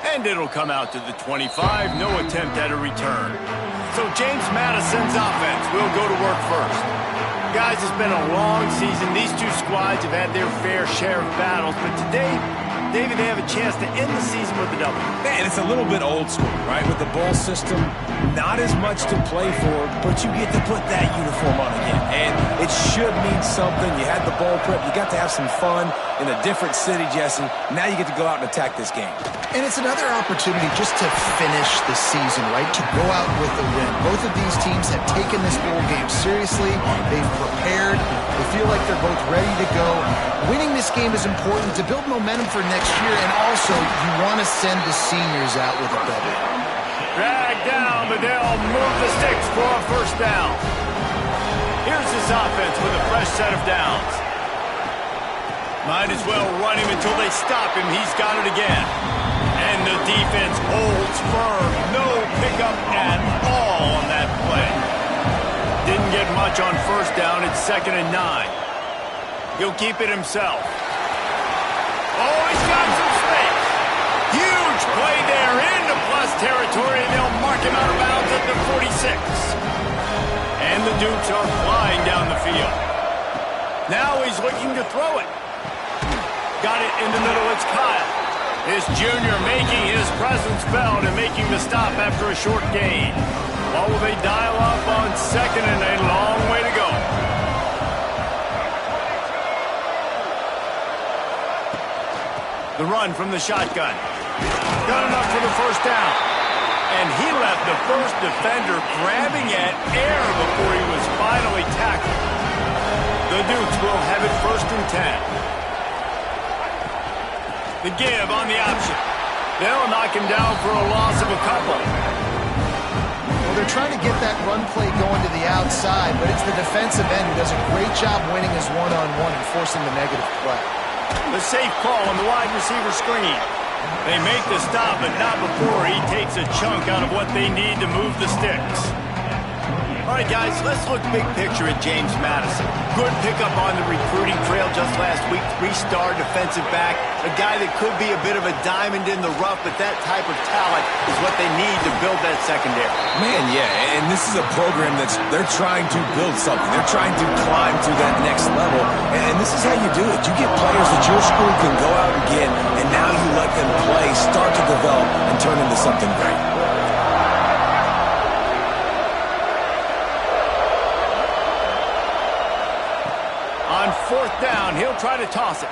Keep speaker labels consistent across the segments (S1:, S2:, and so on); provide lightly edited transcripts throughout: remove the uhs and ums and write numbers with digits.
S1: And it'll come out to the 25. No attempt at a return. So James Madison's offense will go to work first. Guys, it's been a long season. These two squads have had their fair share of battles, but today, David, they have a chance to end the season with a double.
S2: Man, it's a little bit old school, right? With the bowl system, not as much to play for, but you get to put that uniform on again. And it should mean something. You had the bowl prep. You got to have some fun in a different city, Jesse. Now you get to go out and attack this game.
S3: And it's another opportunity just to finish the season, right? To go out with a win. Both of these teams have taken this bowl game seriously. They've prepared. They feel like they're both ready to go. Winning this game is important to build momentum for next year, and also you want to send the seniors out with a W.
S1: Drag down, but they'll move the sticks for a first down. Here's this offense with a fresh set of downs. Might as well run him until they stop him. He's got it again. And the defense holds firm. No pickup at all on that play. Didn't get much on first down. It's 2nd and 9. He'll keep it himself. Oh, he's got some space. Huge play there into plus territory, and they'll mark him out of bounds at the 46. And the Dukes are flying down the field. Now he's looking to throw it. Got it in the middle. It's Kyle. This junior making his presence felt and making the stop after a short gain. What will they dial up on 2nd and a long way to go? The run from the shotgun. Got enough for the first down. And he left the first defender grabbing at air before he was finally tackled. The Dukes will have it 1st and 10. The give on the option. They'll knock him down for a loss of a couple.
S3: Well, they're trying to get that run play going to the outside, but it's the defensive end who does a great job winning his one-on-one and forcing the negative play.
S1: The safe call on the wide receiver screen. They make the stop, but not before he takes a chunk out of what they need to move the sticks. All right, guys, let's look big picture at James Madison. Good pickup on the recruiting trail just last week. 3-star defensive back. A guy that could be a bit of a diamond in the rough, but that type of talent is what they need to build that secondary.
S2: Man, yeah, and this is a program they're trying to build something. They're trying to climb to that next level, and this is how you do it. You get players that your school can go out and get, and now you let them play, start to develop, and turn into something great.
S1: On 4th down, he'll try to toss it.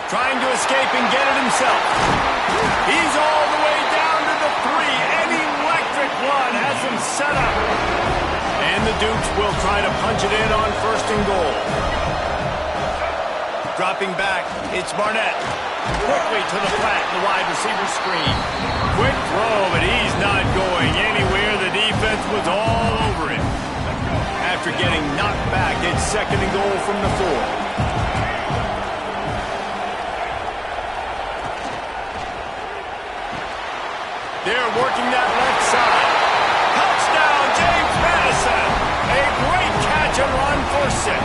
S1: Trying to escape and get it himself. He's all the way down to the 3. An electric one has him set up. And the Dukes will try to punch it in on 1st and goal. Dropping back, it's Barnett. Quickly to the flat, the wide receiver screen. Quick throw, but he's not going anywhere. The defense was all over him. After getting knocked back, it's 2nd and goal from the 4. They're working that left side. Touchdown, James Madison. A great catch and run for 6.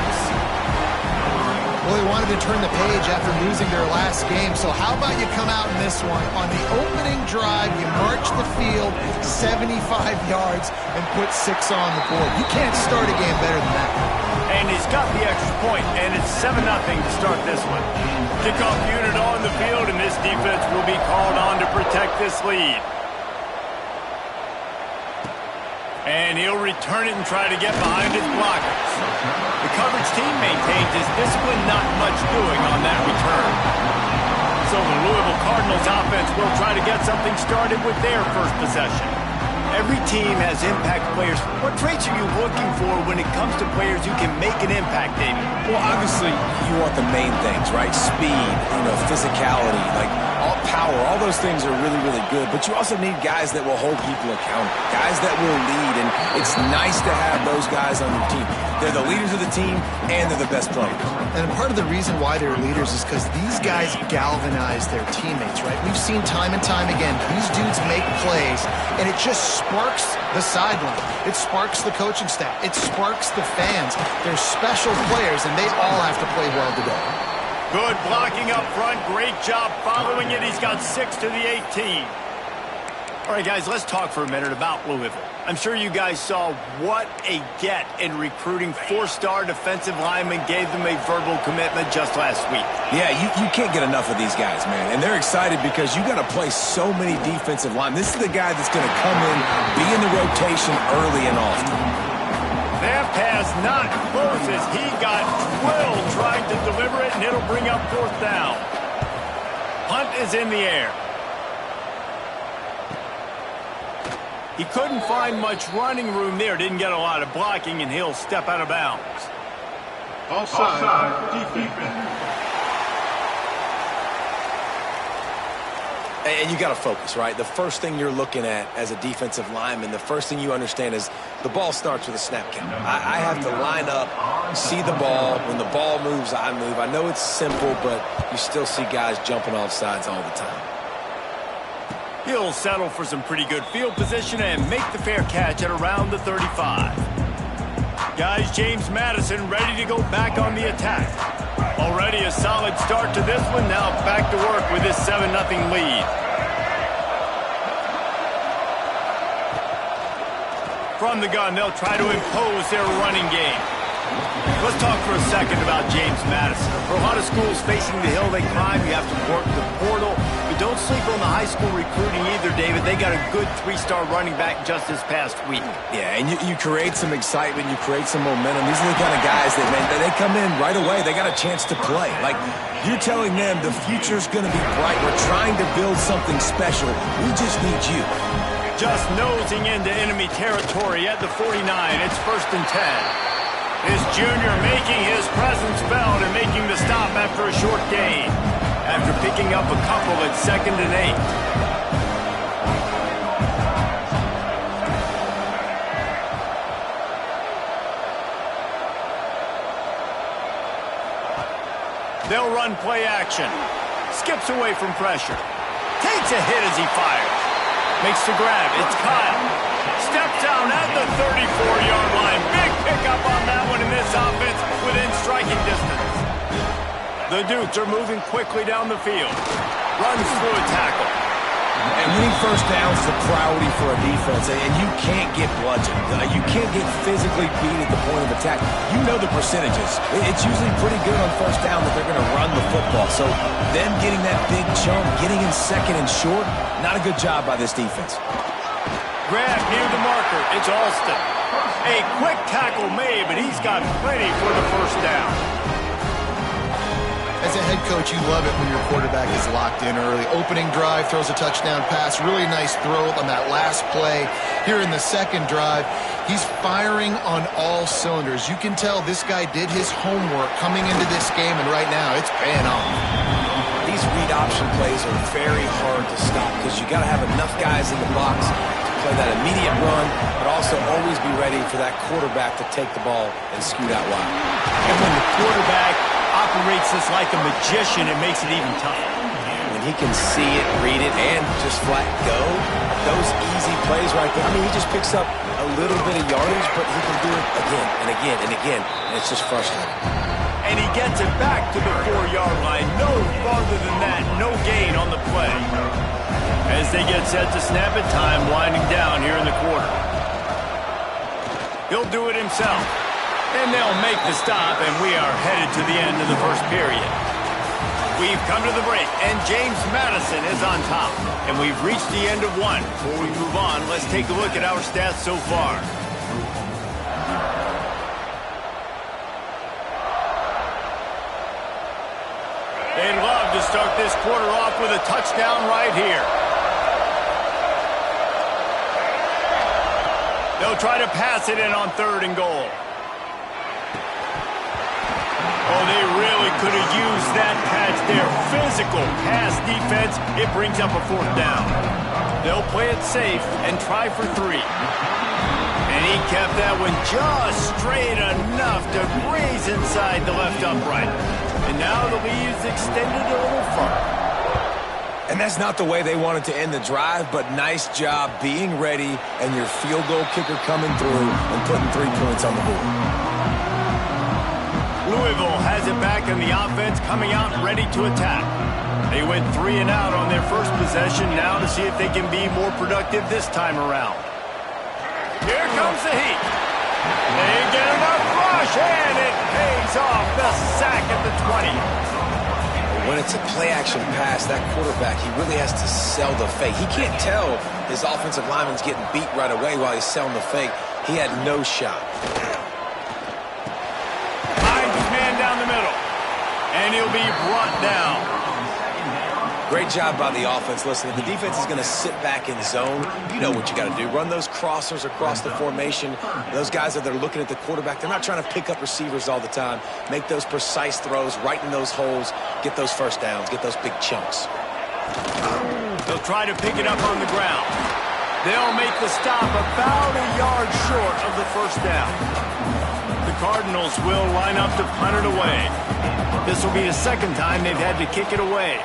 S3: Well, they wanted to turn the page after losing their last game, so how about you come out in this one? On the opening drive, you march the field 75 yards and put 6 on the board. You can't start a game better than that.
S1: And he's got the extra point, and it's 7-0 to start this one. Kickoff unit on the field, and this defense will be called on to protect this lead. And he'll return it and try to get behind his blockers. The coverage team maintains his discipline, not much doing on that return. So the Louisville Cardinals offense will try to get something started with their first possession. Every team has impact players. What traits are you looking for when it comes to players who can make an impact, David?
S2: Well, obviously, you want the main things, right? Speed, physicality, all power. All those things are really, really good. But you also need guys that will hold people accountable, guys that will lead. And it's nice to have those guys on your team. They're the leaders of the team, and they're the best players.
S3: And part of the reason why they're leaders is because these guys galvanize their teammates, right? We've seen time and time again, these dudes make plays, and it just sparks the sideline. It sparks the coaching staff. It sparks the fans. They're special players, and they all have to play well together.
S1: Good blocking up front. Great job following it. He's got 6 to the 18. All right, guys, let's talk for a minute about Louisville. I'm sure you guys saw what a get in recruiting 4-star defensive linemen gave them a verbal commitment just last week.
S2: Yeah, you can't get enough of these guys, man. And they're excited because you got to play so many defensive linemen. This is the guy that's going to come in, be in the rotation early and often.
S1: That pass not close as he got drilled trying to deliver it, and it'll bring up 4th down. Punt is in the air. He couldn't find much running room there. Didn't get a lot of blocking, and he'll step out of bounds.
S4: Offside, defense.
S2: And you got to focus, right? The first thing you're looking at as a defensive lineman, the first thing you understand is the ball starts with a snap count. I have to line up, see the ball. When the ball moves, I move. I know it's simple, but you still see guys jumping off sides all the time.
S1: He'll settle for some pretty good field position and make the fair catch at around the 35. Guys, James Madison ready to go back on the attack. Already a solid start to this one. Now back to work with this 7-0 lead. From the gun, they'll try to impose their running game. Let's talk for a second about James Madison. For a lot of schools facing the hill they climb, you have to work the portal. But don't sleep on the high school recruiting either, David. They got a good 3-star running back just this past week.
S2: Yeah, and you create some excitement, you create some momentum. These are the kind of guys that, man, they come in right away. They got a chance to play. Like, you're telling them the future's going to be bright. We're trying to build something special. We just need you.
S1: Just nosing into enemy territory at the 49. It's 1st and 10. This junior making his presence felt and making the stop after a short gain. After picking up a couple at 2nd and 8. They'll run play action. Skips away from pressure. Takes a hit as he fires. Makes the grab. It's Kyle. Steps down at the 34-yard line. Big pickup on that one in this offense within striking distance. The Dukes are moving quickly down the field. Runs through a tackle.
S2: And winning first downs is a priority for a defense, and you can't get bludgeoned. You can't get physically beat at the point of attack. You know the percentages. It's usually pretty good on first down that they're going to run the football. So them getting that big chunk, getting in 2nd and short, not a good job by this defense.
S1: Grab near the marker. It's Alston. A quick tackle made, but he's got plenty for the 1st down.
S3: As a head coach, you love it when your quarterback is locked in early. Opening drive, throws a touchdown pass. Really nice throw on that last play. Here in the 2nd drive, he's firing on all cylinders. You can tell this guy did his homework coming into this game, and right now it's paying off.
S2: These read option plays are very hard to stop because you got to have enough guys in the box to play that immediate run, but also always be ready for that quarterback to take the ball and scoot out wide.
S1: And when the quarterback operates this like a magician, it makes it even tougher.
S2: When he can see it, read it, and just flat go, those easy plays right there. I mean, he just picks up a little bit of yardage, but he can do it again and again and again, and it's just frustrating.
S1: And he gets it back to the 4-yard line. No farther than that, no gain on the play. As they get set to snap it, time winding down here in the quarter. He'll do it himself. And they'll make the stop, and we are headed to the end of the 1st period. We've come to the break, and James Madison is on top. And we've reached the end of one. Before we move on, let's take a look at our stats so far. They'd love to start this quarter off with a touchdown right here. They'll try to pass it in on 3rd and goal. Oh, they really could have used that catch there. Physical pass defense. It brings up a 4th down. They'll play it safe and try for 3. And he kept that one just straight enough to graze inside the left upright. And now the lead is extended a little further.
S2: And that's not the way they wanted to end the drive, but nice job being ready and your field goal kicker coming through and putting 3 points on the board.
S1: Louisville has has it back, and the offense coming out ready to attack. They went 3 and out on their first possession, now to see if they can be more productive this time around. Here comes the heat. They get enough rush, and it pays off. The sack at the 20.
S2: When it's a play-action pass, that quarterback, he really has to sell the fake. He can't tell his offensive lineman's getting beat right away while he's selling the fake. He had no shot.
S1: Finds his man down the middle, and he'll be brought down.
S2: Great job by the offense. Listen, if the defense is going to sit back in zone, you know what you got to do. Run those crossers across the formation. Those guys that they're looking at the quarterback, they're not trying to pick up receivers all the time. Make those precise throws right in those holes. Get those first downs. Get those big chunks.
S1: They'll try to pick it up on the ground. They'll make the stop about a yard short of the first down. The Cardinals will line up to punt it away. This will be the second time they've had to kick it away.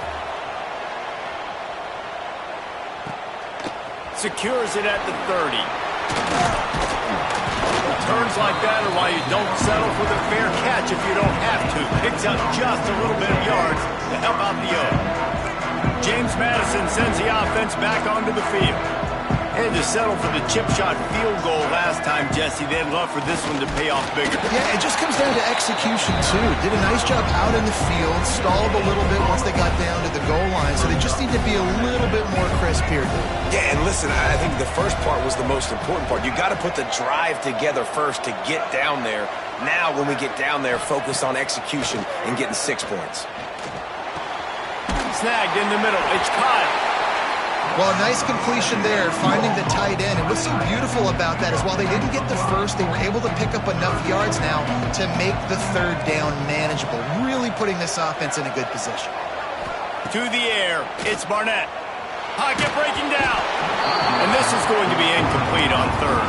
S1: Secures it at the 30. Turns like that are why you don't settle for the fair catch if you don't have to. Picks up just a little bit of yards to help out the O. James Madison sends the offense back onto the field. Had to settle for the chip shot field goal last time, Jesse. They'd love for this one to pay off bigger.
S3: Yeah, it just comes down to execution, too. Did a nice job out in the field, stalled a little bit once they got down to the goal line, so they just need to be a little bit more crisp here.
S2: Yeah, and listen, I think the first part was the most important part. You got to put the drive together first to get down there. Now, when we get down there, focus on execution and getting 6 points.
S1: Snagged in the middle. It's Kyle.
S3: Well, a nice completion there, finding the tight end. And what's so beautiful about that is while they didn't get the first, they were able to pick up enough yards now to make the third down manageable, really putting this offense in a good position.
S1: To the air, it's Barnett. Pocket breaking down. And this is going to be incomplete on third.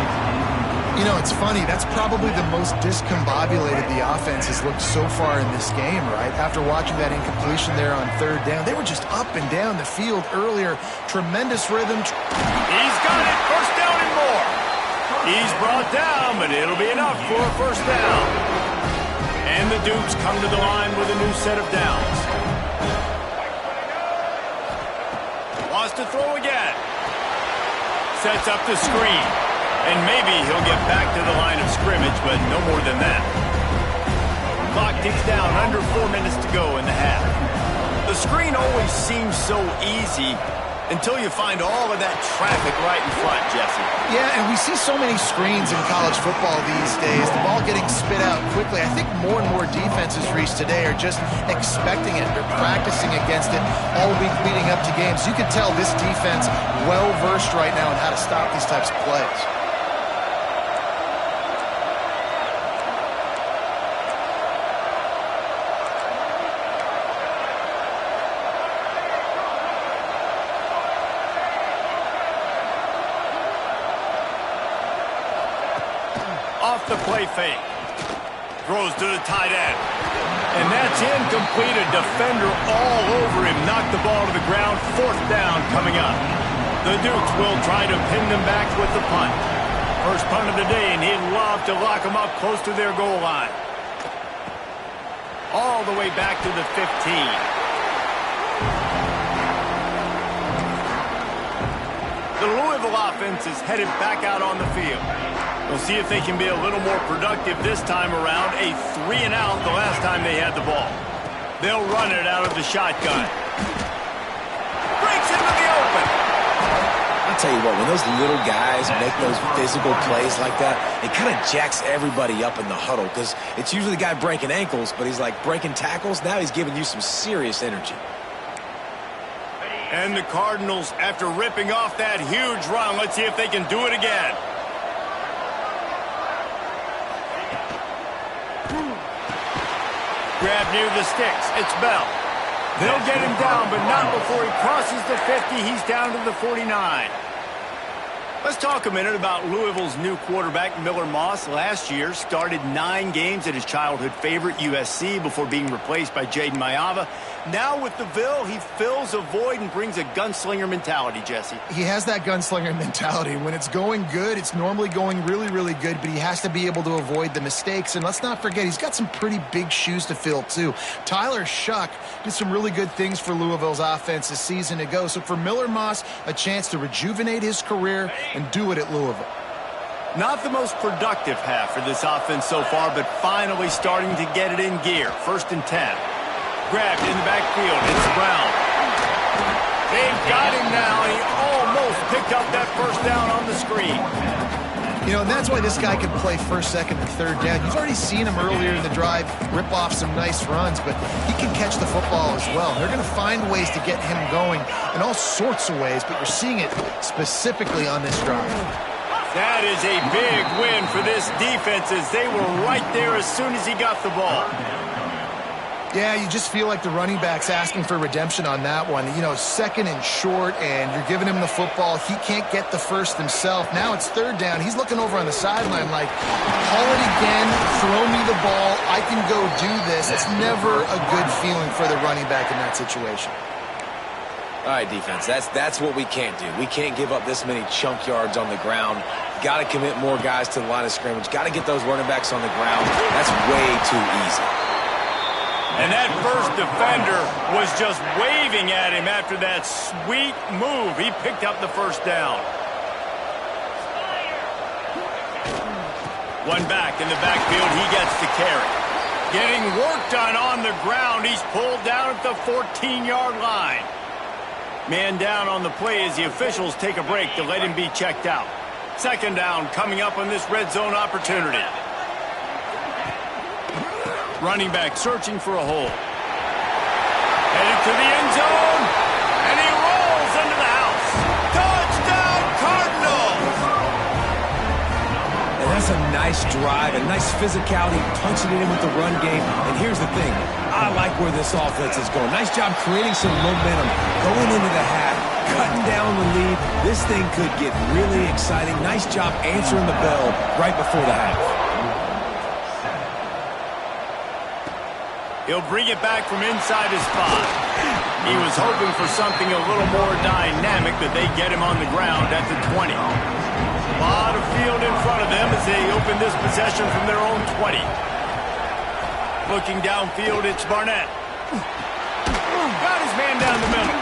S3: You know, it's funny. That's probably the most discombobulated the offense has looked so far in this game, right? After watching that incompletion there on third down, they were just up and down the field earlier. Tremendous rhythm.
S1: He's got it. First down and more. He's brought down, but it'll be enough for a first down. And the Dukes come to the line with a new set of downs. Wants to throw again. Sets up the screen. And maybe he'll get back to the line of scrimmage, but no more than that. Clock ticks down, under 4 minutes to go in the half. The screen always seems so easy until you find all of that traffic right in front, Jesse.
S3: Yeah, and we see so many screens in college football these days. The ball getting spit out quickly. I think more and more defenses reached today are just expecting it. They're practicing against it all week leading up to games. You can tell this defense well-versed right now in how to stop these types of plays.
S1: Off the play fake. Throws to the tight end. And that's incomplete. A defender all over him. Knocked the ball to the ground. Fourth down coming up. The Dukes will try to pin them back with the punt. First punt of the day, and he'd love to lock them up close to their goal line. All the way back to the 15. The Louisville offense is headed back out on the field. We'll see if they can be a little more productive this time around. A 3 and out the last time they had the ball. They'll run it out of the shotgun. Breaks into the open.
S2: I'll tell you what, when those little guys make those physical plays like that, it kind of jacks everybody up in the huddle because it's usually the guy breaking ankles, but he's like breaking tackles. Now he's giving you some serious energy.
S1: And the Cardinals, after ripping off that huge run, let's see if they can do it again. Grab near the sticks. It's Bell. They'll get him down, but not before he crosses the 50. He's down to the 49. Let's talk a minute about Louisville's new quarterback, Miller Moss. Last year, started 9 games at his childhood favorite, USC, before being replaced by Jaden Mayava. Now with the Ville, he fills a void and brings a gunslinger mentality, Jesse.
S3: He has that gunslinger mentality. When it's going good, it's normally going really, really good, but he has to be able to avoid the mistakes. And let's not forget, he's got some pretty big shoes to fill, too. Tyler Shuck did some really good things for Louisville's offense this season ago. So for Miller Moss, a chance to rejuvenate his career and do it at Louisville.
S1: Not the most productive half for this offense so far, but finally starting to get it in gear. 1st and 10. Grabbed in the backfield. It's Brown. They've got him now. He almost picked up that first down on the screen.
S3: You know, and that's why this guy can play 1st, 2nd, and 3rd down. You've already seen him earlier in the drive rip off some nice runs, but he can catch the football as well. They're going to find ways to get him going in all sorts of ways, but you're seeing it specifically on this drive.
S1: That is a big win for this defense as they were right there as soon as he got the ball.
S3: Yeah, you just feel like the running back's asking for redemption on that one. You know, 2nd and short, and you're giving him the football. He can't get the first himself. Now it's 3rd down. He's looking over on the sideline like, call it again, throw me the ball, I can go do this. It's never a good feeling for the running back in that situation.
S2: All right, defense, that's what we can't do. We can't give up this many chunk yards on the ground. Got to commit more guys to the line of scrimmage. Got to get those running backs on the ground. That's way too easy.
S1: And that first defender was just waving at him after that sweet move. He picked up the first down. One back in the backfield. He gets the carry. Getting work done on the ground. He's pulled down at the 14-yard line. Man down on the play as the officials take a break to let him be checked out. 2nd down coming up on this red zone opportunity. Running back searching for a hole. Headed to the end zone. And he rolls into the house. Touchdown, Cardinals!
S2: And that's a nice drive, a nice physicality, punching it in with the run game. And here's the thing. I like where this offense is going. Nice job creating some momentum, going into the half, cutting down the lead. This thing could get really exciting. Nice job answering the bell right before the half.
S1: He'll bring it back from inside his spot. He was hoping for something a little more dynamic, but they get him on the ground at the 20. A lot of field in front of them as they open this possession from their own 20. Looking downfield, it's Barnett. Got his man down the middle.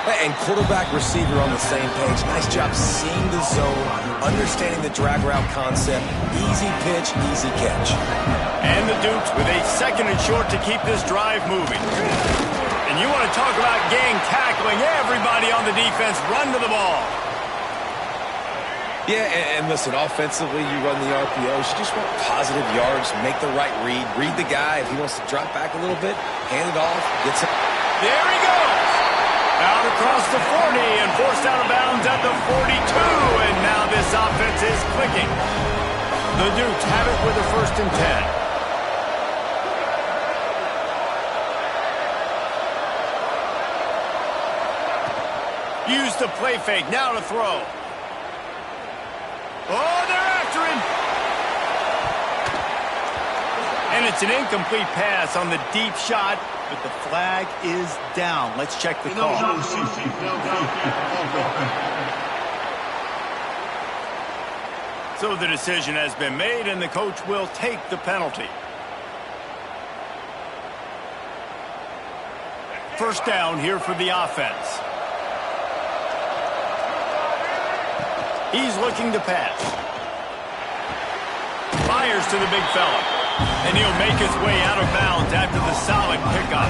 S2: And quarterback receiver on the same page. Nice job seeing the zone, understanding the drag route concept. Easy pitch, easy catch.
S1: And the Dukes with a 2nd and short to keep this drive moving. And you want to talk about gang tackling. Everybody on the defense run to the ball.
S2: Yeah, and listen, offensively, you run the RPOs. You just want positive yards, make the right read the guy. If he wants to drop back a little bit, hand it off, gets it.
S1: There he goes. Out across the 40 and forced out of bounds at the 42. And now this offense is clicking. The Dukes have it with a 1st and 10. Use the play fake. Now to throw. Oh, they're after him. And it's an incomplete pass on the deep shot, but the flag is down. Let's check the call. So the decision has been made, and the coach will take the penalty. 1st down here for the offense. He's looking to pass. Fires to the big fella. And he'll make his way out of bounds after the solid pickup.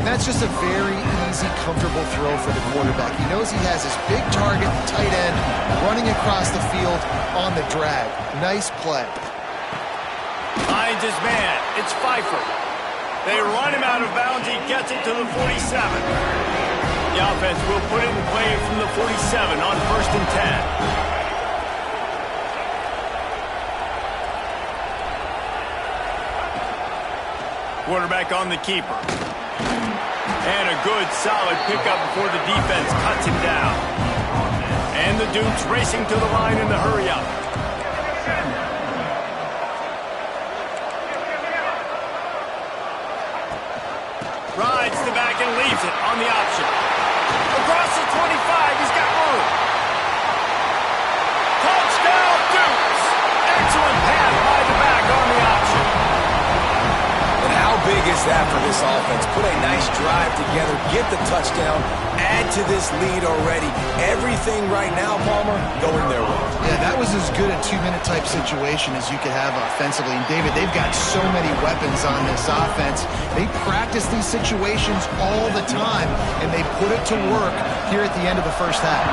S3: That's just a very easy, comfortable throw for the quarterback. He knows he has his big target, tight end, running across the field on the drag. Nice play.
S1: Finds his man. It's Pfeiffer. They run him out of bounds. He gets it to the 47. The offense will put it in play from the 47 on 1st and 10. Quarterback on the keeper. And a good, solid pickup before the defense cuts him down. And the Dukes racing to the line in the hurry-up. Rides the back and leaves it on the option. Across the 25, he's got room. Touchdown, Dukes! Excellent pass by the back on the option.
S2: And how big is that for this offense? Put a nice drive together, get the touchdown, add to this lead already. Everything right now, Palmer, going their way.
S3: Yeah, that was as good a two-minute type situation as you could have offensively. And, David, they've got so many weapons on this offense. They practice these situations all the time, and they put it to work here at the end of the first half.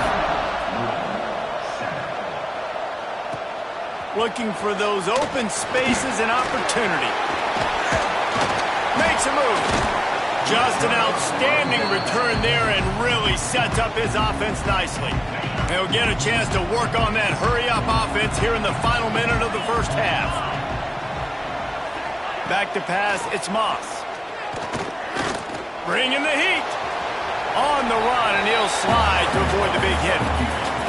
S1: Looking for those open spaces and opportunity. Makes a move. Just an outstanding return there and really sets up his offense nicely. He'll get a chance to work on that hurry-up offense here in the final minute of the first half. Back to pass, it's Moss. Bringing the heat. On the run, and he'll slide to avoid the big hit.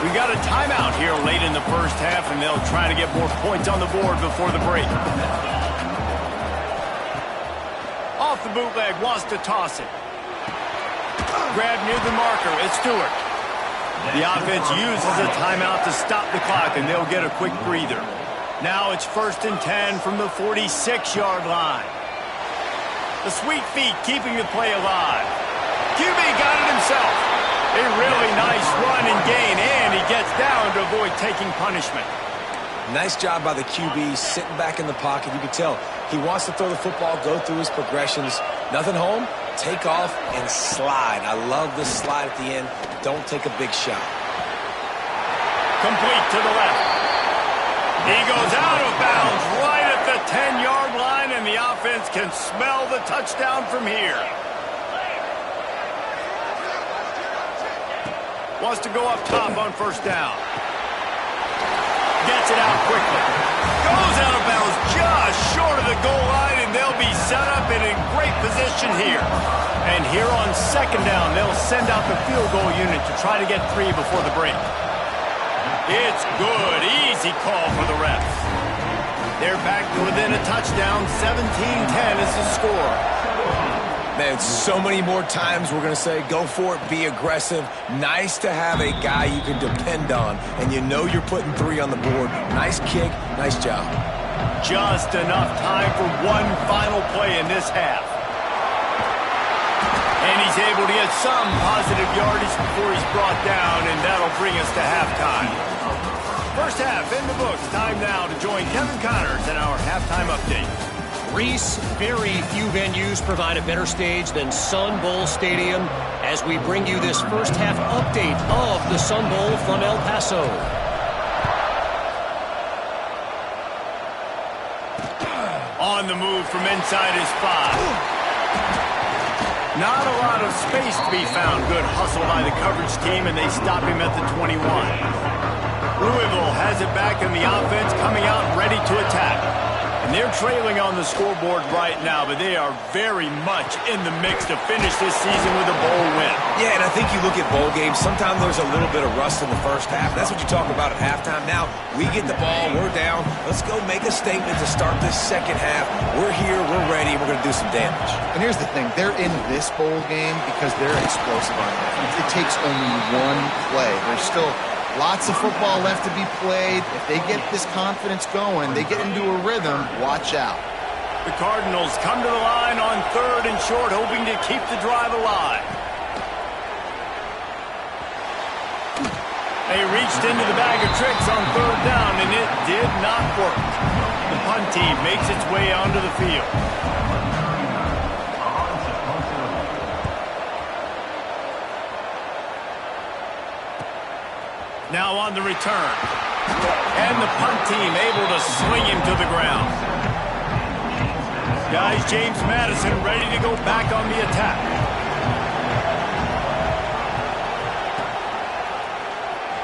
S1: We got a timeout here late in the first half, and they'll try to get more points on the board before the break. Off the bootleg, wants to toss it. Grab near the marker, it's Stewart. The offense uses a timeout to stop the clock, and they'll get a quick breather. Now it's 1st and 10 from the 46-yard line. The sweet feet keeping the play alive. QB got it himself. A really nice run and gain, and he gets down to avoid taking punishment.
S2: Nice job by the QB, sitting back in the pocket. You can tell he wants to throw the football, go through his progressions. Nothing home, take off, and slide. I love the slide at the end. Don't take a big shot.
S1: Complete to the left. He goes out of bounds right at the 10-yard line, and the offense can smell the touchdown from here. Wants to go up top on first down. Gets it out quickly. Goes out of bounds just short of the goal line, and they'll be set up and in great position here. And here on second down, they'll send out the field goal unit to try to get 3 before the break. It's good. Easy call for the refs. They're back to within a touchdown. 17-10 is the score.
S2: Man, so many more times we're going to say, go for it, be aggressive. Nice to have a guy you can depend on, and you know you're putting 3 on the board. Nice kick, nice job.
S1: Just enough time for one final play in this half. And he's able to get some positive yardage before he's brought down, and that'll bring us to halftime. First half in the books. Time now to join Kevin Connors in our halftime update.
S4: Reese, very few venues provide a better stage than Sun Bowl Stadium as we bring you this first half update of the Sun Bowl from El Paso.
S1: On the move from inside his 5. Not a lot of space to be found. Good hustle by the coverage team, and they stop him at the 21. Louisville has it back in the offense, coming out ready to attack. And they're trailing on the scoreboard right now, but they are very much in the mix to finish this season with a bowl win.
S2: Yeah, and I think you look at bowl games, sometimes there's a little bit of rust in the first half. That's what you talk about at halftime. Now, we get the ball, we're down. Let's go make a statement to start this second half. We're here, we're ready, we're going to do some damage.
S3: And here's the thing. They're in this bowl game because they're explosive on offense. It takes only one play. There's still lots of football left to be played. If they get this confidence going, they get into a rhythm, watch out.
S1: The Cardinals come to the line on 3rd and short, hoping to keep the drive alive. They reached into the bag of tricks on 3rd down, and it did not work. The punt team makes its way onto the field. Now on the return. And the punt team able to sling him to the ground. Guys, James Madison ready to go back on the attack.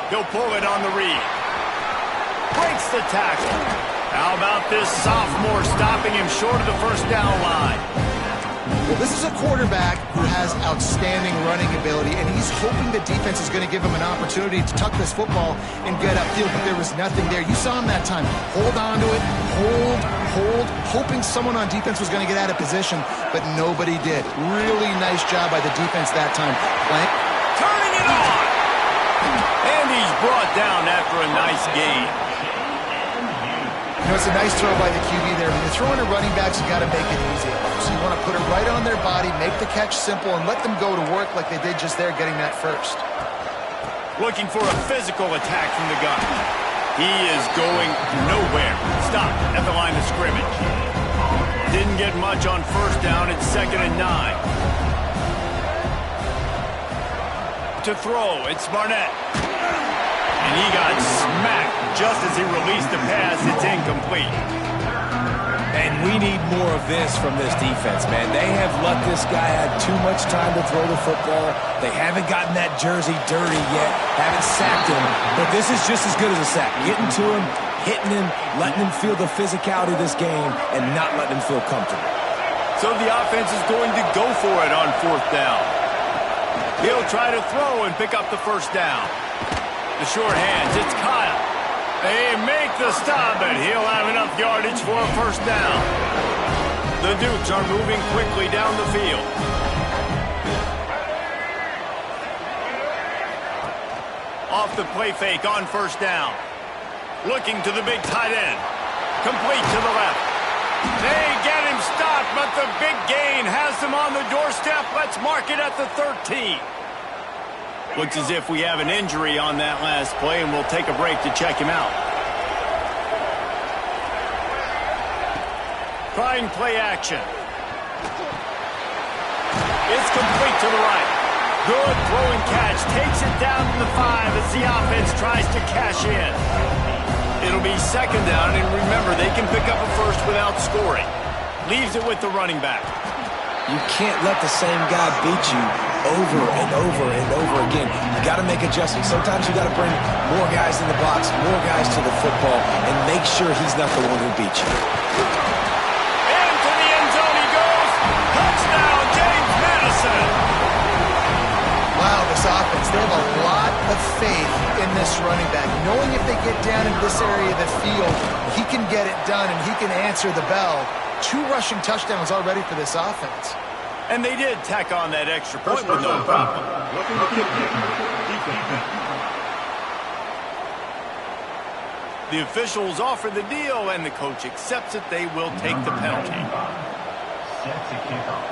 S1: He'll pull it on the read. Breaks the tackle. How about this sophomore stopping him short of the first down line?
S3: Well, this is a quarterback who has outstanding running ability, and he's hoping the defense is going to give him an opportunity to tuck this football and get upfield, but there was nothing there. You saw him that time. Hold on to it, hold, hoping someone on defense was going to get out of position, but nobody did. Really nice job by the defense that time.
S1: Turning it on! And he's brought down after a nice gain.
S3: You know, it's a nice throw by the QB there. When you're throwing to running backs, you got to make it easy. So you want to put it right on their body, make the catch simple, and let them go to work like they did just there, getting that first.
S1: Looking for a physical attack from the gun. He is going nowhere. Stop at the line of scrimmage. Didn't get much on first down. It's 2nd and 9. To throw, it's Barnett. And he got smacked just as he released the pass. It's incomplete.
S2: And we need more of this from this defense, man. They have let this guy have too much time to throw the football. They haven't gotten that jersey dirty yet, haven't sacked him, but this is just as good as a sack. Getting to him, hitting him, letting him feel the physicality of this game, and not letting him feel comfortable.
S1: So the offense is going to go for it on 4th down. He'll try to throw and pick up the first down. The short hands, it's Kyle. They make the stop, but he'll have enough yardage for a first down. The Dukes are moving quickly down the field. Off the play fake on first down. Looking to the big tight end. Complete to the left. They get him stopped, but the big gain has them on the doorstep. Let's mark it at the 13. Looks as if we have an injury on that last play, and we'll take a break to check him out. Trying play action. It's complete to the right. Good throwing catch. Takes it down to the 5 as the offense tries to cash in. It'll be 2nd down, and remember, they can pick up a first without scoring. Leaves it with the running back.
S2: You can't let the same guy beat you over and over and over again. You got to make adjustments. Sometimes you got to bring more guys in the box, more guys to the football, and make sure he's not the one who beat you.
S1: Into the end zone he goes. Touchdown, James Madison.
S3: Wow, this offense, they have a lot of faith in this running back. Knowing if they get down into this area of the field, he can get it done and he can answer the bell. 2 rushing touchdowns already for this offense.
S1: And they did tack on that extra point with no problem. The officials offer the deal, and the coach accepts it. They will take the penalty.
S5: Set to kick off.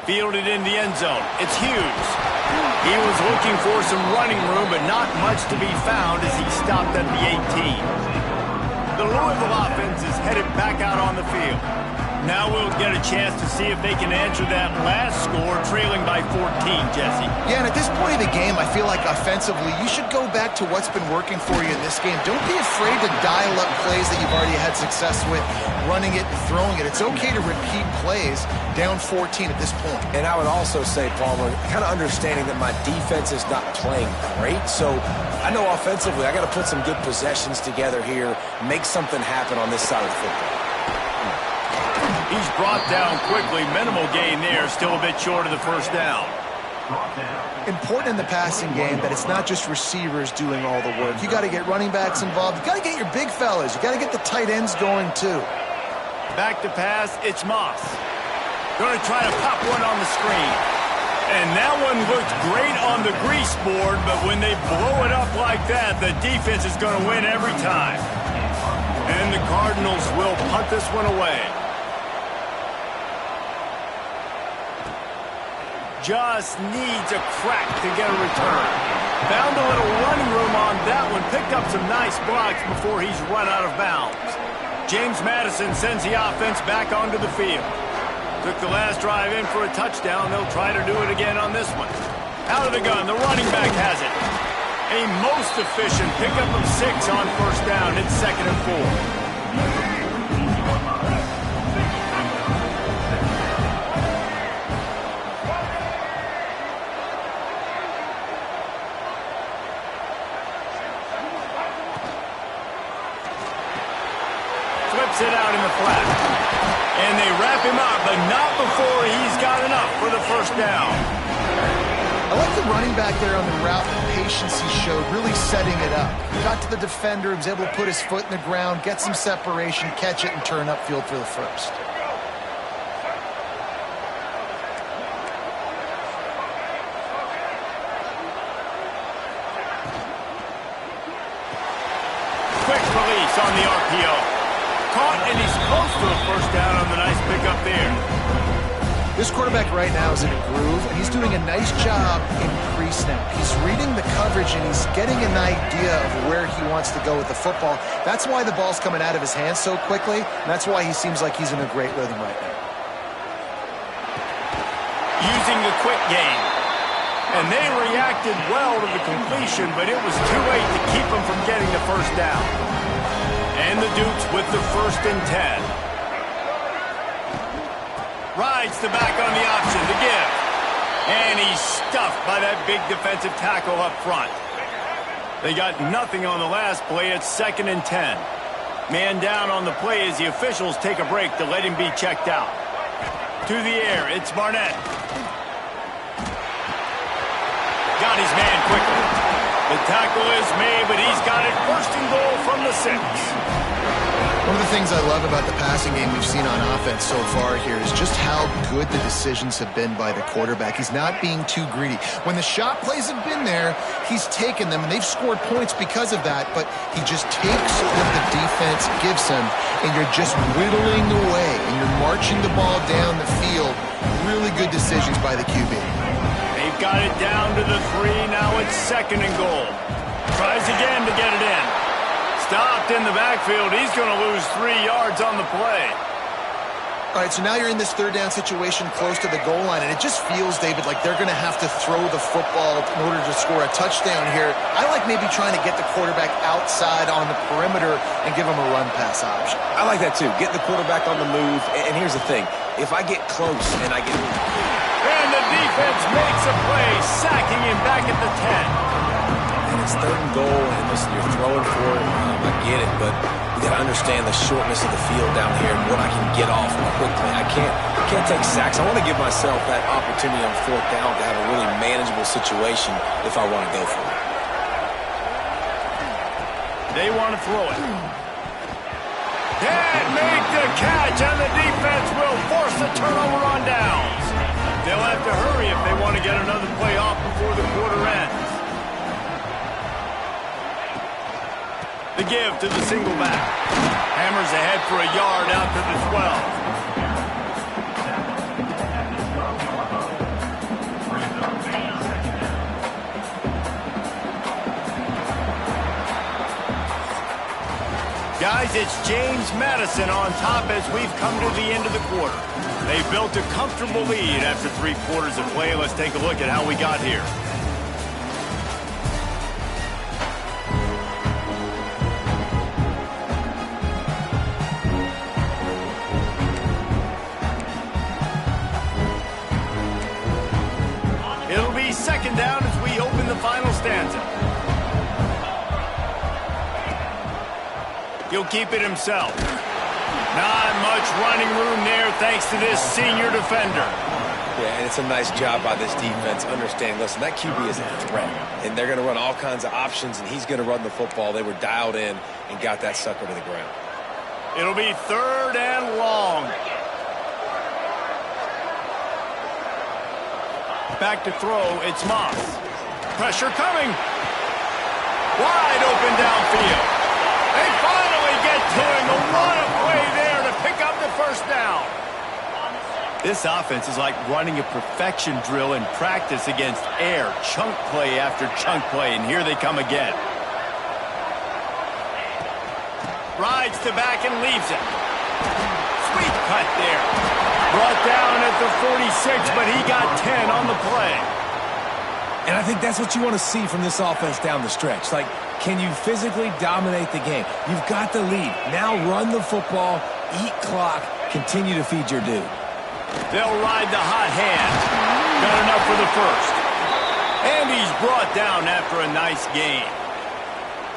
S1: Fielded in the end zone. It's Hughes. He was looking for some running room, but not much to be found as he stopped at the 18. The Louisville offense is headed back out on the field. Now we'll get a chance to see if they can answer that last score, trailing by 14, Jesse.
S3: Yeah, and at this point of the game, I feel like offensively, you should go back to what's been working for you in this game. Don't be afraid to dial up plays that you've already had success with, running it and throwing it. It's okay to repeat plays down 14 at this point.
S2: And I would also say, Palmer, kind of understanding that my defense is not playing great, so I know offensively I got to put some good possessions together here, make something happen on this side of the football.
S1: He's brought down quickly. Minimal gain there. Still a bit short of the first down.
S3: Important in the passing game that it's not just receivers doing all the work. You got to get running backs involved. You got to get your big fellas. You got to get the tight ends going too.
S1: Back to pass. It's Moss. Going to try to pop one on the screen. And that one looked great on the grease board, but when they blow it up like that, the defense is going to win every time. And the Cardinals will punt this one away. Just needs a crack to get a return. Found a little running room on that one. Picked up some nice blocks before he's run out of bounds. James Madison sends the offense back onto the field. Took the last drive in for a touchdown. They'll try to do it again on this one. Out of the gun, the running back has it. A most efficient pickup of 6 on first down. It's 2nd and 4. checks it out in the flat. And they wrap him up, but not before he's got enough for the first down.
S3: I like the running back there on the route, the patience he showed, really setting it up. He got to the defender, he was able to put his foot in the ground, get some separation, catch it, and turn upfield for the first.
S1: Quick release on the RPO. Caught, and he's close to a first down on the nice pickup there.
S3: This quarterback right now is in a groove, and he's doing a nice job in pre-snap. He's reading the coverage, and he's getting an idea of where he wants to go with the football. That's why the ball's coming out of his hands so quickly, and that's why he seems like he's in a great rhythm right now.
S1: Using the quick game. And they reacted well to the completion, but it was too late to keep them from getting the first down. And the Dukes with the 1st and 10. Rides the back on the option to give. And he's stuffed by that big defensive tackle up front. They got nothing on the last play. It's 2nd and 10. Man down on the play as the officials take a break to let him be checked out. To the air, it's Barnett. Got his man quickly. The tackle is made, but he's got it 1st and goal from the 6.
S3: One of the things I love about the passing game we've seen on offense so far here is just how good the decisions have been by the quarterback. He's not being too greedy. When the shot plays have been there, he's taken them, and they've scored points because of that, but he just takes what the defense gives him, and you're just whittling away, and you're marching the ball down the field. Really good decisions by the QB.
S1: They've got it down to the 3. Now it's 2nd and goal. Tries again to get it in. Stopped in the backfield. He's going to lose 3 yards on the play.
S3: All right, so now you're in this 3rd down situation close to the goal line, and it just feels, David, like they're going to have to throw the football in order to score a touchdown here. I like maybe trying to get the quarterback outside on the perimeter and give him a run-pass option.
S2: I like that too. Get the quarterback on the move. And here's the thing. If I get close and I get...
S1: And the defense makes a play, sacking him back at the 10.
S2: And it's 3rd and goal, and listen, you're throwing for it. I get it, but you got to understand the shortness of the field down here and what I can get off quickly. I can't take sacks. I want to give myself that opportunity on 4th down to have a really manageable situation if I want to go for it.
S1: They want to throw it. Can't make the catch, and the defense will force the turnover on downs. They'll have to hurry if they want to get another play off before the quarter ends. The give to the single back. Hammers ahead for a yard out to the 12. Guys, it's James Madison on top as we've come to the end of the quarter. They've built a comfortable lead after 3 quarters of play. Let's take a look at how we got here. It'll be 2nd down as we open the final stanza. He'll keep it himself. Not much running room there thanks to this senior defender.
S2: Yeah, and it's a nice job by this defense. Understand, listen, that QB is a threat, and they're going to run all kinds of options, and he's going to run the football. They were dialed in and got that sucker to the ground.
S1: It'll be 3rd and long. Back to throw, it's Moss. Pressure coming. Wide open downfield. They finally get to him. A lot of play there to pick up the 1st down. This offense is like running a perfection drill in practice against air. Chunk play after chunk play, and here they come again. Rides the back and leaves it. Sweet cut there. Brought down at the 46, but he got 10 on the play.
S2: And I think that's what you want to see from this offense down the stretch. Like, can you physically dominate the game? You've got the lead. Now run the football, eat clock, continue to feed your dude.
S1: They'll ride the hot hand. Got enough for the 1st. And he's brought down after a nice game.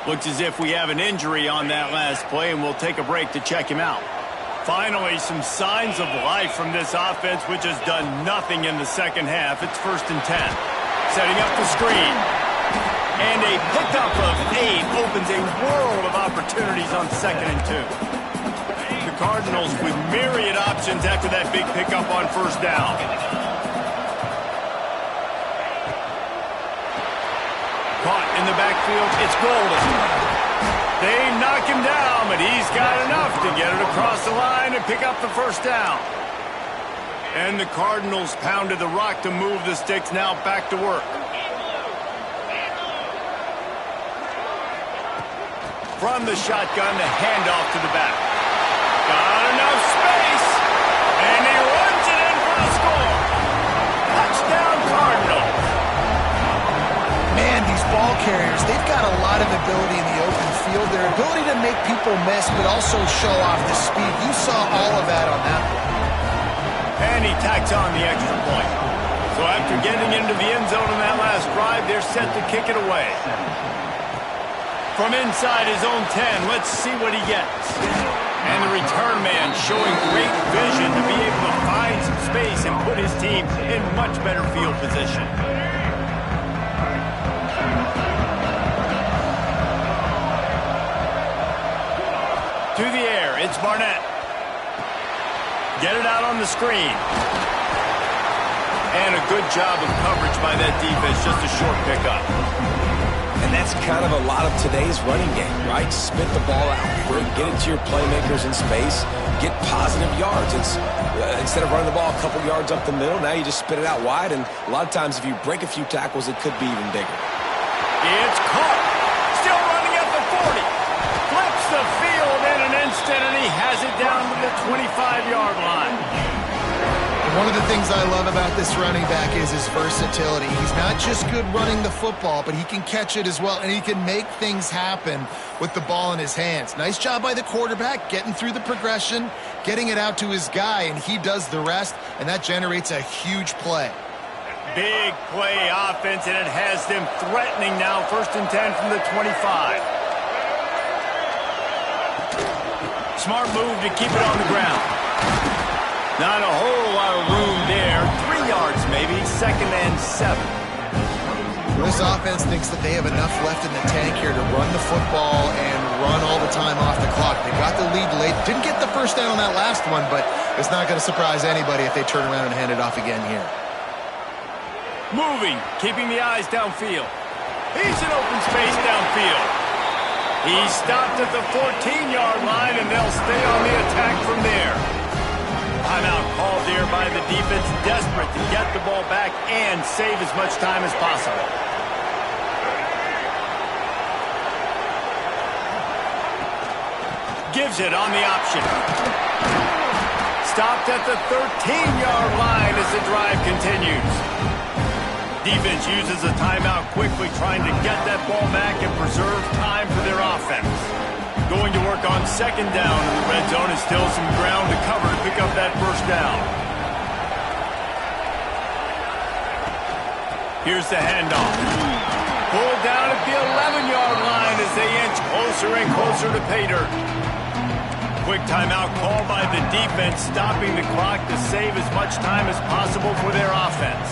S1: Looks as if we have an injury on that last play, and we'll take a break to check him out. Finally, some signs of life from this offense, which has done nothing in the second half. It's 1st and 10. Setting up the screen. And a pickup of 8 opens a world of opportunities on 2nd and 2. The Cardinals with myriad options after that big pickup on 1st down. Caught in the backfield, it's Golden. They knock him down, but he's got enough to get it across the line and pick up the 1st down. And the Cardinals pounded the rock to move the sticks, now back to work. From the shotgun, the handoff to the back. Got enough space, and he runs it in for the score. Touchdown, Cardinals.
S3: Man, these ball carriers, they've got a lot of ability in the open field. Their ability to make people miss, but also show off the speed. You saw all of that on that one.
S1: And he tacks on the extra point. So after getting into the end zone on that last drive, they're set to kick it away. From inside his own 10, let's see what he gets. And the return man showing great vision to be able to find some space and put his team in much better field position. To the air, it's Barnett. Get it out on the screen. And a good job of coverage by that defense, just a short pickup.
S2: And that's kind of a lot of today's running game, right? Spit the ball out quick, get it to your playmakers in space, get positive yards. It's instead of running the ball a couple yards up the middle, now you just spit it out wide, and a lot of times if you break a few tackles, it could be even bigger.
S1: It's caught. Still running at the 40. Flips the field in an instant, and he has it down to the 25-yard line.
S3: One of the things I love about this running back is his versatility. He's not just good running the football, but he can catch it as well, and he can make things happen with the ball in his hands. Nice job by the quarterback, getting through the progression, getting it out to his guy, and he does the rest, and that generates a huge play.
S1: Big play offense, and it has them threatening now. 1st and 10 from the 25. Smart move to keep it on the ground. Not a whole lot of room there. 3 yards maybe. 2nd and 7.
S3: This offense thinks that they have enough left in the tank here to run the football and run all the time off the clock. They got the lead late. Didn't get the 1st down on that last one, but it's not going to surprise anybody if they turn around and hand it off again here.
S1: Moving, keeping the eyes downfield. He's in open space downfield. He stopped at the 14-yard line, and they'll stay on the attack from there. Timeout called there by the defense, desperate to get the ball back and save as much time as possible. Gives it on the option. Stopped at the 13-yard line as the drive continues. Defense uses a timeout quickly, trying to get that ball back and preserve time for their offense. Going to work on 2nd down in the red zone, and still some ground to cover to pick up that 1st down. Here's the handoff. Pulled down at the 11-yard line as they inch closer and closer to pay dirt. Quick timeout call by the defense, stopping the clock to save as much time as possible for their offense.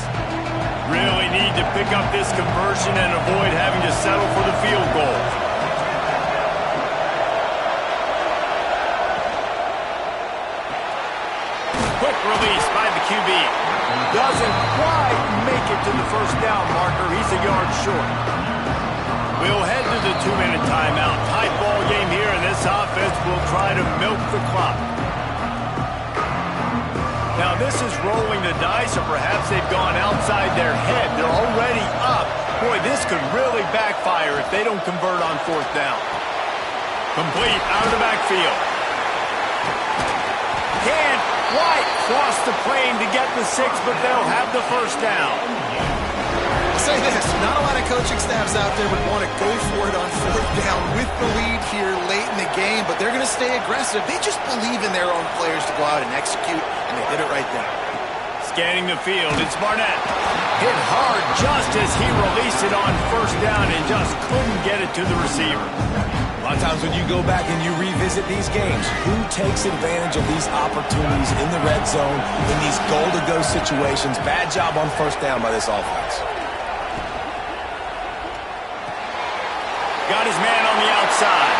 S1: Really need to pick up this conversion and avoid having to settle for the field goal. Quick release by the QB. Doesn't quite make it to the 1st down marker. He's a yard short. We'll head to the 2-minute timeout. Tight ball game here, and this offense will try to milk the clock. Now, this is rolling the dice, or perhaps they've gone outside their head. They're already up. Boy, this could really backfire if they don't convert on 4th down. Complete out of the backfield. Can't quite cross the plane to get the 6, but they'll have the 1st down.
S3: I'll say this, not a lot of coaching staffs out there would want to go for it on 4th down with the lead here late in the game, but they're going to stay aggressive. They just believe in their own players to go out and execute, and they did it right there.
S1: Scanning the field, it's Barnett. Hit hard just as he released it on first down and just couldn't get it to the receiver.
S2: A lot of times when you go back and you revisit these games, who takes advantage of these opportunities in the red zone, in these goal-to-go situations? Bad job on first down by this offense.
S1: Got his man on the outside.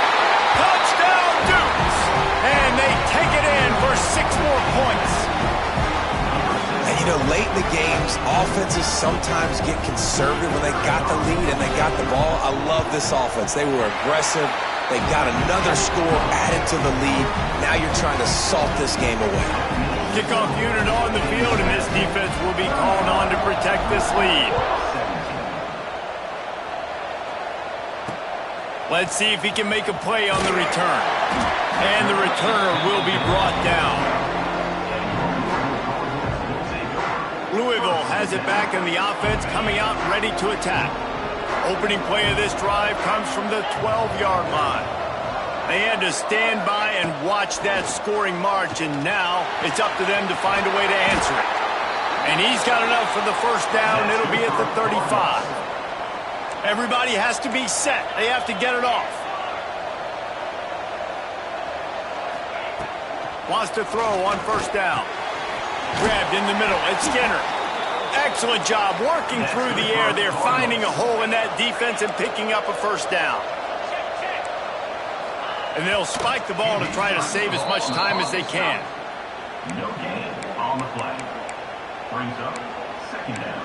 S1: Touchdown, Dukes! And they take it in for 6 more points.
S2: And, you know, late in the games, offenses sometimes get conservative when they got the lead and they got the ball. I love this offense. They were aggressive. They got another score added to the lead. Now you're trying to salt this game away.
S1: Kickoff unit on the field, and this defense will be called on to protect this lead. Let's see if he can make a play on the return. And the returner will be brought down. Louisville has it back in the offense, coming out ready to attack. Opening play of this drive comes from the 12-yard line. They had to stand by and watch that scoring march, and now it's up to them to find a way to answer it. And he's got enough for the first down. It'll be at the 35. Everybody has to be set. They have to get it off. Wants to throw on first down. Grabbed in the middle. It's Skinner. Excellent job working through the air. They're finding a hole in that defense and picking up a first down. And they'll spike the ball to try to save as much time as they can.
S5: No gain on the play. Brings up second down.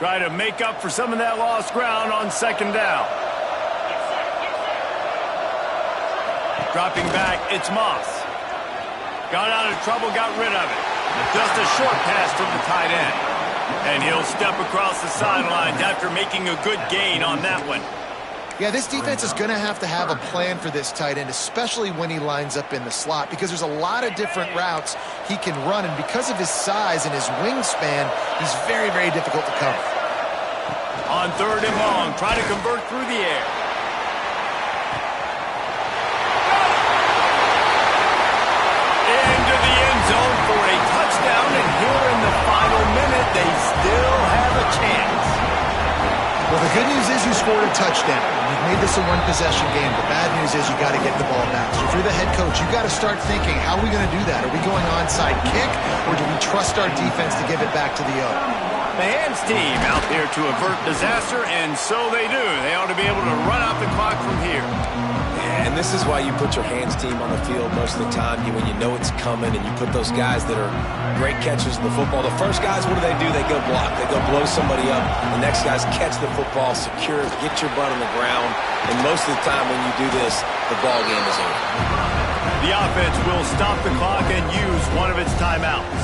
S1: Try to make up for some of that lost ground on second down. Dropping back, it's Moss. Got out of trouble, got rid of it. Just a short pass to the tight end. And he'll step across the sidelines after making a good gain on that one.
S3: Yeah, this defense is going to have a plan for this tight end, especially when he lines up in the slot, because there's a lot of different routes he can run, and because of his size and his wingspan, he's very, very difficult to cover.
S1: On third and long, try to convert through the air. Into the end zone for a touchdown, and here in the final minute, they still have a chance.
S3: Well, the good news is you scored a touchdown. You've made this a one-possession game. The bad news is you got to get the ball back. So if you're the head coach, you got to start thinking, how are we going to do that? Are we going onside kick, or do we trust our defense to give it back to the owner?
S1: The hands team out there to avert disaster, and so they do. They ought to be able to run out the clock from here.
S2: And this is why you put your hands team on the field most of the time, when you know it's coming, and you put those guys that are great catchers of the football. The first guys, what do? They go block. They go blow somebody up. The next guys catch the football, secure it, get your butt on the ground. And most of the time when you do this, the ball game is over.
S1: The offense will stop the clock and use one of its timeouts.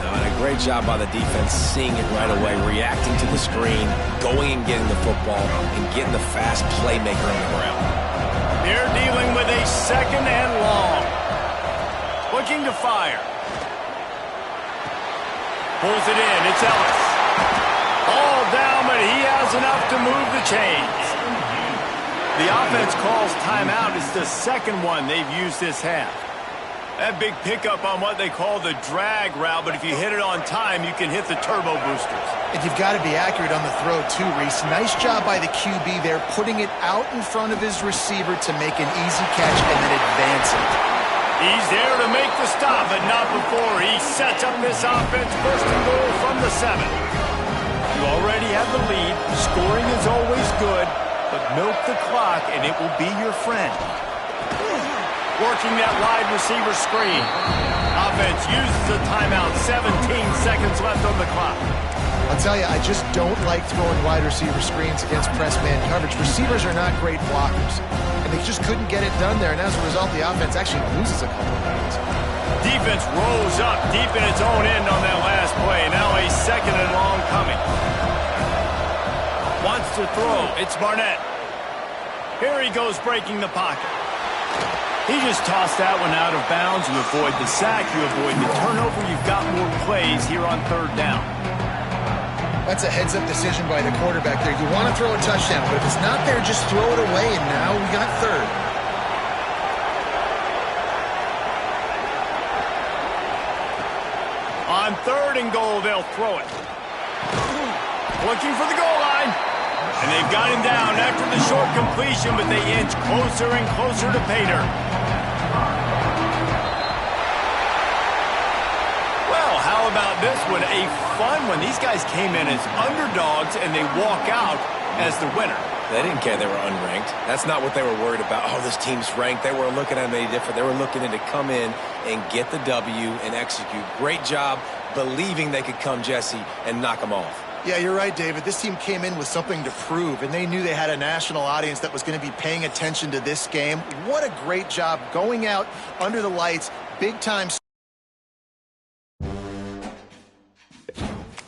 S2: And a great job by the defense, seeing it right away, reacting to the screen, going and getting the football, and getting the fast playmaker on the ground.
S1: They're dealing with a second and long. Looking to fire. Pulls it in. It's Ellis. All down, but he has enough to move the chains. The offense calls timeout. It's the second one they've used this half. That big pickup on what they call the drag route, but if you hit it on time, you can hit the turbo boosters.
S3: And you've got to be accurate on the throw, too, Reese. Nice job by the QB there, putting it out in front of his receiver to make an easy catch and then advance it.
S1: He's there to make the stop, but not before he sets up this offense first and goal from the 7. You already have the lead. Scoring is always good, but milk the clock, and it will be your friend. Working that wide receiver screen. Offense uses a timeout. 17 seconds left on the clock.
S3: I'll tell you, I just don't like throwing wide receiver screens against press man coverage. Receivers are not great blockers, and they just couldn't get it done there, and as a result, the offense actually loses a couple of points.
S1: Defense rose up deep in its own end on that last play. Now a second and long coming. Wants to throw. It's Barnett. Here he goes breaking the pocket. He just tossed that one out of bounds. You avoid the sack, you avoid the turnover. You've got more plays here on third down.
S3: That's a heads-up decision by the quarterback there. You want to throw a touchdown, but if it's not there, just throw it away, and now we got third.
S1: On third and goal, they'll throw it. Looking for the goal line. And they've got him down after the short completion, but they inch closer and closer to Pater. Well, how about this one? A fun one. These guys came in as underdogs, and they walk out as the winner.
S2: They didn't care they were unranked. That's not what they were worried about. Oh, this team's ranked. They weren't looking at them any different. They were looking to come in and get the W and execute. Great job believing they could come, Jesse, and knock them off.
S3: Yeah, you're right, David. This team came in with something to prove, and they knew they had a national audience that was going to be paying attention to this game. What a great job going out under the lights, big time.